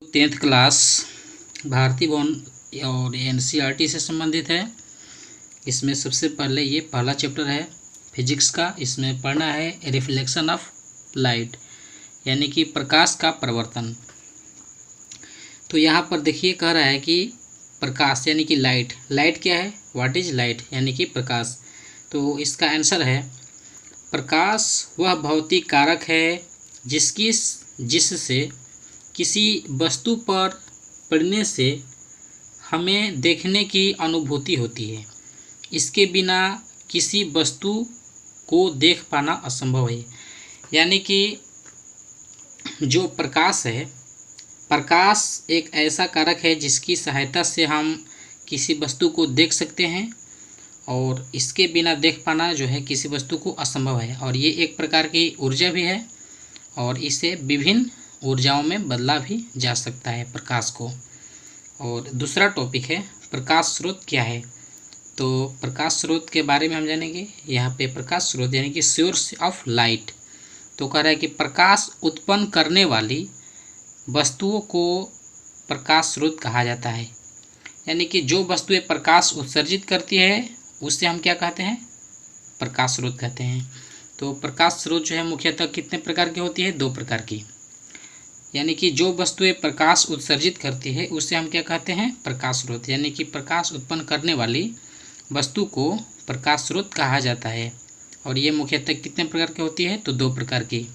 10th class भारतीय भवन और एनसीईआरटी से संबंधित है। इसमें सबसे पहले ये पहला चैप्टर है फिजिक्स का। इसमें पढ़ना है रिफ्लेक्शन ऑफ लाइट, यानी कि प्रकाश का परावर्तन। तो यहाँ पर देखिए कह रहा है कि प्रकाश यानी कि लाइट। लाइट क्या है? What is light? यानी कि प्रकाश। तो इसका आंसर है प्रकाश वह भौतिक कारक है जिससे किसी वस्तु पर पड़ने से हमें देखने की अनुभूति होती है। इसके बिना किसी वस्तु को देख पाना असंभव है। यानी कि जो प्रकाश है, प्रकाश एक ऐसा कारक है जिसकी सहायता से हम किसी वस्तु को देख सकते हैं और इसके बिना देख पाना जो है किसी वस्तु को असंभव है। और ये एक प्रकार की ऊर्जा भी है और इसे विभिन्न ऊर्जाओं में बदला भी जा सकता है प्रकाश को। और दूसरा टॉपिक है प्रकाश स्रोत क्या है। तो प्रकाश स्रोत के बारे में हम जानेंगे। यहाँ पे प्रकाश स्रोत यानी कि सोर्स ऑफ लाइट। तो कह रहा है कि प्रकाश उत्पन्न करने वाली वस्तुओं को प्रकाश स्रोत कहा जाता है। यानी कि जो वस्तुएं प्रकाश उत्सर्जित करती है उससे हम क्या कहते हैं? प्रकाश स्रोत कहते हैं। तो प्रकाश स्रोत जो है मुख्यतः कितने प्रकार की होती है? 2 प्रकार की। यानी कि जो वस्तुएं प्रकाश उत्सर्जित करती है उससे हम क्या कहते हैं? प्रकाश स्रोत। यानी कि प्रकाश उत्पन्न करने वाली वस्तु को प्रकाश स्रोत कहा जाता है। और ये मुख्यतः कितने प्रकार की होती है? तो 2 प्रकार की।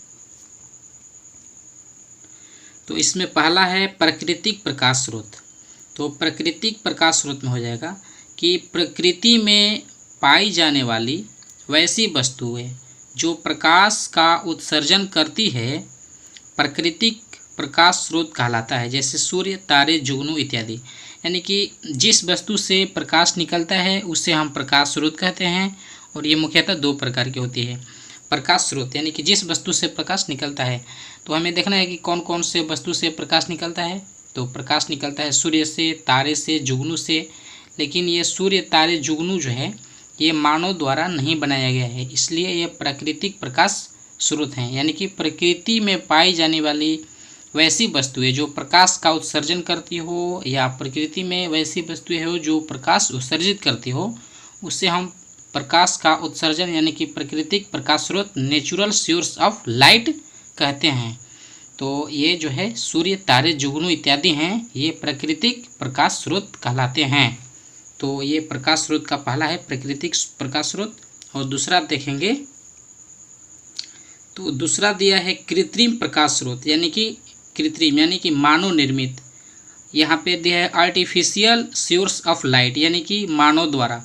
तो इसमें पहला है प्राकृतिक प्रकाश स्रोत। तो प्राकृतिक प्रकाश स्रोत में हो जाएगा कि प्रकृति में पाई जाने वाली वैसी वस्तुएं जो प्रकाश का उत्सर्जन करती है प्राकृतिक प्रकाश स्रोत कहलाता है। जैसे सूर्य, तारे, जुगनू इत्यादि। यानी कि जिस वस्तु से प्रकाश निकलता है उसे हम प्रकाश स्रोत कहते हैं। और ये मुख्यतः 2 प्रकार की होती है। प्रकाश स्रोत यानी कि जिस वस्तु से प्रकाश निकलता है। तो हमें देखना है कि कौन कौन से वस्तु से प्रकाश निकलता है। तो प्रकाश निकलता है सूर्य से, तारे से, जुगनू से। लेकिन ये सूर्य, तारे, जुगनू जो है ये मानव द्वारा नहीं बनाया गया है, इसलिए ये प्राकृतिक प्रकाश स्रोत हैं। यानी कि प्रकृति में पाई जाने वाली वैसी वस्तुएं जो प्रकाश का उत्सर्जन करती हो या प्रकृति में वैसी वस्तुएं हो जो प्रकाश उत्सर्जित करती हो, उससे हम प्रकाश का उत्सर्जन यानी कि प्राकृतिक प्रकाश स्रोत नेचुरल सोर्स ऑफ लाइट कहते हैं। तो ये जो है सूर्य, तारे, जुगनू इत्यादि हैं, ये प्राकृतिक प्रकाश स्रोत कहलाते हैं। तो ये प्रकाश स्रोत का पहला है प्राकृतिक प्रकाश स्रोत। और दूसरा देखेंगे तो दूसरा दिया है कृत्रिम प्रकाश स्रोत। यानी कि कृत्रिम यानी कि मानव निर्मित। यहाँ पे दिया है आर्टिफिशियल सोर्स ऑफ लाइट, यानी कि मानव द्वारा।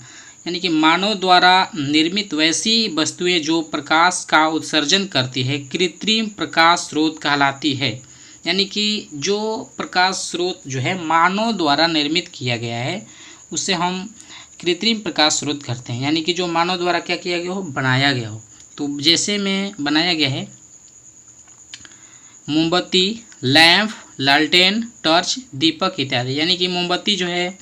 यानी कि मानव द्वारा निर्मित वैसी वस्तुएं जो प्रकाश का उत्सर्जन करती है कृत्रिम प्रकाश स्रोत कहलाती है। यानी कि जो प्रकाश स्रोत जो है मानव द्वारा निर्मित किया गया है उसे हम कृत्रिम प्रकाश स्रोत कहते हैं। यानी कि जो मानव द्वारा क्या किया गया हो? बनाया गया हो। तो जैसे में बनाया गया है मोमबत्ती, लैंप, लालटेन, टॉर्च, दीपक इत्यादि। यानी कि मोमबत्ती जो है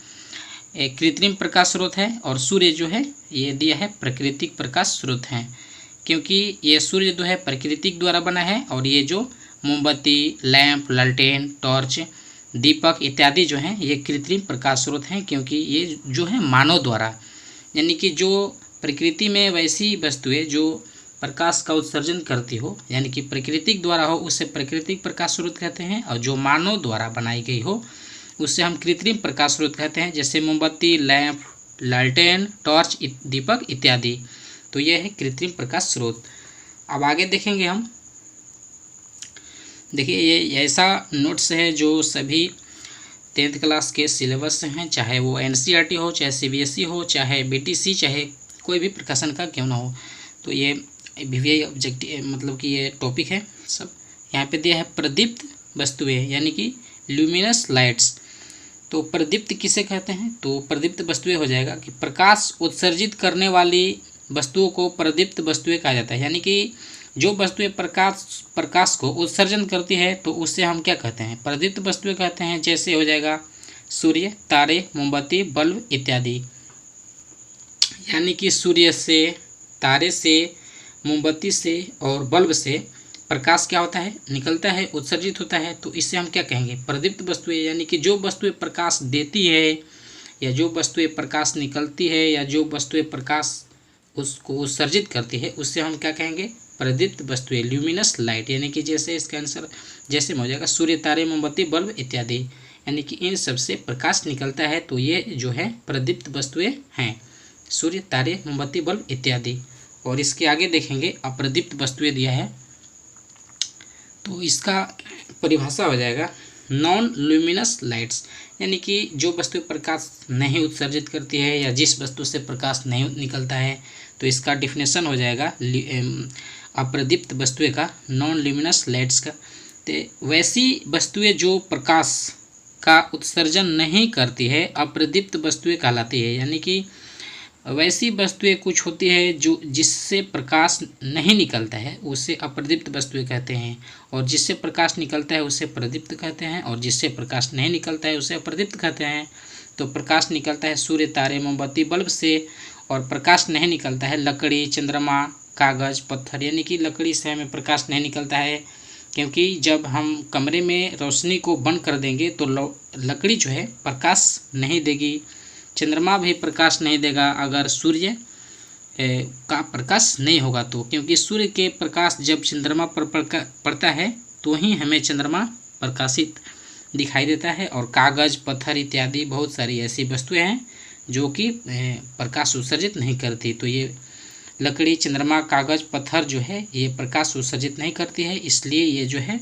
एक कृत्रिम प्रकाश स्रोत है और सूर्य जो है ये दिया है प्राकृतिक प्रकाश स्रोत हैं। क्योंकि ये सूर्य जो है प्राकृतिक द्वारा बना है और ये जो मोमबत्ती, लैंप, लालटेन, टॉर्च, दीपक इत्यादि जो हैं ये कृत्रिम प्रकाश स्रोत हैं, क्योंकि ये जो है मानव द्वारा। यानी कि जो प्रकृति में वैसी वस्तुएं जो प्रकाश का उत्सर्जन करती हो यानी कि प्राकृतिक द्वारा हो उसे प्राकृतिक प्रकाश स्रोत कहते हैं। और जो मानव द्वारा बनाई गई हो उससे हम कृत्रिम प्रकाश स्रोत कहते हैं। जैसे मोमबत्ती, लैंप, लालटेन, टॉर्च, दीपक इत्यादि। तो यह है कृत्रिम प्रकाश स्रोत। अब आगे देखेंगे हम। देखिए ये ऐसा नोट्स है जो सभी 10th क्लास के सिलेबस से हैं, चाहे वो एनसीईआरटी हो, चाहे सीबीएसई हो, चाहे बीटीसी, चाहे कोई भी प्रकाशन का क्यों ना हो। तो ये वीवीआई ऑब्जेक्टिव मतलब कि ये टॉपिक है सब। यहाँ पे दिया है प्रदीप्त वस्तुएं यानी कि ल्यूमिनस लाइट्स। तो प्रदीप्त किसे कहते हैं? तो प्रदीप्त वस्तुएं हो जाएगा कि प्रकाश उत्सर्जित करने वाली वस्तुओं को प्रदीप्त वस्तुएं कहा जाता है। यानी कि जो वस्तुएं प्रकाश को उत्सर्जन करती है तो उससे हम क्या कहते हैं? प्रदीप्त वस्तुएं कहते हैं। जैसे हो जाएगा सूर्य, तारे, मोमबत्ती, बल्ब इत्यादि। यानी कि सूर्य से, तारे से, मोमबत्ती से और बल्ब से प्रकाश क्या होता है, निकलता है, उत्सर्जित होता है, तो इससे हम क्या कहेंगे, प्रदीप्त वस्तुएं। यानी कि जो वस्तुएं प्रकाश देती है या जो वस्तुएं प्रकाश निकलती है या जो वस्तुएं प्रकाश उसको उत्सर्जित करती है, उससे हम क्या कहेंगे, प्रदीप्त वस्तुएं, ल्यूमिनस लाइट। यानी कि जैसे इसका आंसर जैसे में हो जाएगा सूर्य, तारे, मोमबत्ती, बल्ब इत्यादि। यानी कि इन सब से प्रकाश निकलता है, तो ये जो है प्रदीप्त वस्तुएं हैं, सूर्य, तारे, मोमबत्ती, बल्ब इत्यादि। और इसके आगे देखेंगे अप्रदीप्त वस्तुएं दिया है, तो इसका परिभाषा हो जाएगा नॉन ल्यूमिनस लाइट्स। यानी कि जो वस्तु प्रकाश नहीं उत्सर्जित करती है या जिस वस्तु से प्रकाश नहीं निकलता है, तो इसका डिफिनेशन हो जाएगा अप्रदीप्त वस्तुएं का, नॉन ल्यूमिनस लाइट्स का। तो वैसी वस्तुएं जो प्रकाश का उत्सर्जन नहीं करती है अप्रदीप्त वस्तुएं कहलाती है। यानी कि वैसी वस्तुएं कुछ होती है जो जिससे प्रकाश नहीं निकलता है उसे अप्रदीप्त वस्तुएं कहते हैं, और जिससे प्रकाश निकलता है उसे प्रदीप्त कहते हैं, और जिससे प्रकाश नहीं निकलता है उसे अप्रदीप्त कहते हैं। तो प्रकाश निकलता है सूर्य, तारे, मोमबत्ती, बल्ब से, और प्रकाश नहीं निकलता है लकड़ी, चंद्रमा, कागज़, पत्थर। यानी कि लकड़ी से हमें प्रकाश नहीं निकलता है, क्योंकि जब हम कमरे में रोशनी को बंद कर देंगे तो लकड़ी जो है प्रकाश नहीं देगी, चंद्रमा भी प्रकाश नहीं देगा अगर सूर्य का प्रकाश नहीं होगा तो, क्योंकि सूर्य के प्रकाश जब चंद्रमा पर पड़ता है तो ही हमें चंद्रमा प्रकाशित दिखाई देता है। और कागज़, पत्थर इत्यादि बहुत सारी ऐसी वस्तुएं हैं जो कि प्रकाश उत्सर्जित नहीं करती। तो ये लकड़ी, चंद्रमा, कागज़, पत्थर जो है ये प्रकाश उत्सर्जित नहीं करती है, इसलिए ये जो है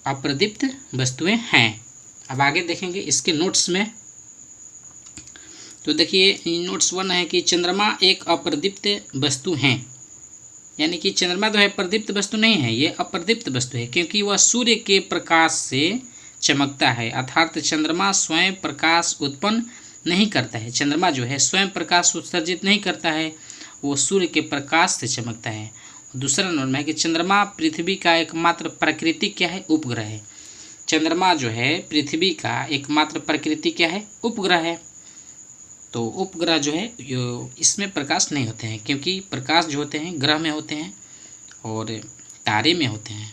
अप्रदीप्त वस्तुएं हैं। अब आगे देखेंगे इसके नोट्स में, तो देखिए नोट्स 1 है कि चंद्रमा एक अप्रदीप्त वस्तु है। यानी कि चंद्रमा जो है प्रदीप्त वस्तु नहीं है, ये अप्रदीप्त वस्तु है, क्योंकि वह सूर्य के प्रकाश से चमकता है। अर्थात चंद्रमा स्वयं प्रकाश उत्पन्न नहीं करता है, चंद्रमा जो है स्वयं प्रकाश उत्सर्जित नहीं करता है, वो सूर्य के प्रकाश से चमकता है। दूसरा नंबर में है कि चंद्रमा पृथ्वी का एकमात्र प्राकृतिक क्या है, उपग्रह है। चंद्रमा जो है पृथ्वी का एकमात्र प्राकृतिक क्या है, उपग्रह है। तो उपग्रह जो है इसमें प्रकाश नहीं होते हैं, क्योंकि प्रकाश जो होते हैं ग्रह में होते हैं और तारे में होते हैं,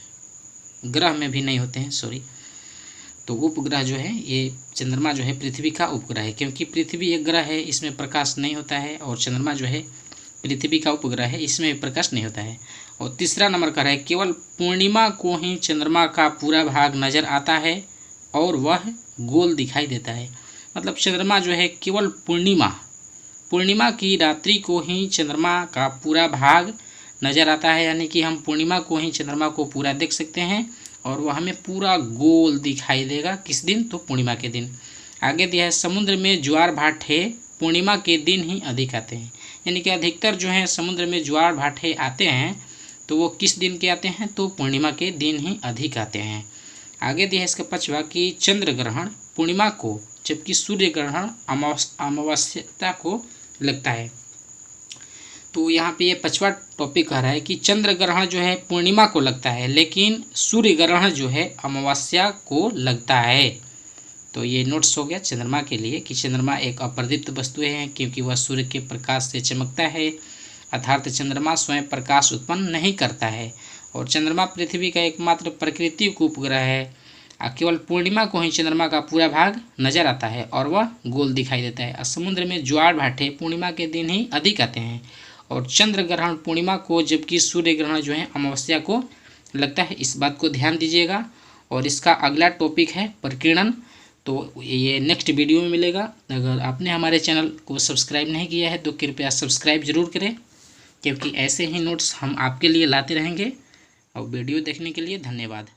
ग्रह में भी नहीं होते हैं, सॉरी। तो उपग्रह जो है ये चंद्रमा जो है पृथ्वी का उपग्रह है, क्योंकि पृथ्वी एक ग्रह है, इसमें प्रकाश नहीं होता है, और चंद्रमा जो है पृथ्वी का उपग्रह है, इसमें प्रकाश नहीं होता है। और तीसरा नंबर का है केवल पूर्णिमा को ही चंद्रमा का पूरा भाग नज़र आता है और वह गोल दिखाई देता है। मतलब चंद्रमा जो है केवल पूर्णिमा की रात्रि को ही चंद्रमा का पूरा भाग नज़र आता है। यानी कि हम पूर्णिमा को ही चंद्रमा को पूरा देख सकते हैं और वह हमें पूरा गोल दिखाई देगा। किस दिन, तो पूर्णिमा के दिन। आगे दिया है समुद्र में ज्वार भाटे पूर्णिमा के दिन ही अधिक आते हैं। यानी कि अधिकतर जो है समुद्र में ज्वार भाटे आते हैं तो वो किस दिन के आते हैं, तो पूर्णिमा के दिन ही अधिक आते हैं। आगे दिया है इसका पांचवा कि चंद्र ग्रहण पूर्णिमा को जबकि सूर्य ग्रहण अमावस्या को लगता है। तो यहाँ पे ये पांचवा टॉपिक कह रहा है कि चंद्र ग्रहण जो है पूर्णिमा को लगता है, लेकिन सूर्य ग्रहण जो है अमावस्या को लगता है। तो ये नोट्स हो गया चंद्रमा के लिए कि चंद्रमा एक अप्रदीप्त वस्तु है, क्योंकि वह सूर्य के प्रकाश से चमकता है। अर्थात चंद्रमा स्वयं प्रकाश उत्पन्न नहीं करता है, और चंद्रमा पृथ्वी का एकमात्र प्राकृतिक उपग्रह है। केवल पूर्णिमा को ही चंद्रमा का पूरा भाग नजर आता है और वह गोल दिखाई देता है। समुद्र में ज्वार भाटे पूर्णिमा के दिन ही अधिक आते हैं, और चंद्र ग्रहण पूर्णिमा को जबकि सूर्य ग्रहण जो है अमावस्या को लगता है। इस बात को ध्यान दीजिएगा। और इसका अगला टॉपिक है प्रकीर्णन, तो ये नेक्स्ट वीडियो में मिलेगा। अगर आपने हमारे चैनल को सब्सक्राइब नहीं किया है तो कृपया सब्सक्राइब जरूर करें, क्योंकि ऐसे ही नोट्स हम आपके लिए लाते रहेंगे। और वीडियो देखने के लिए धन्यवाद।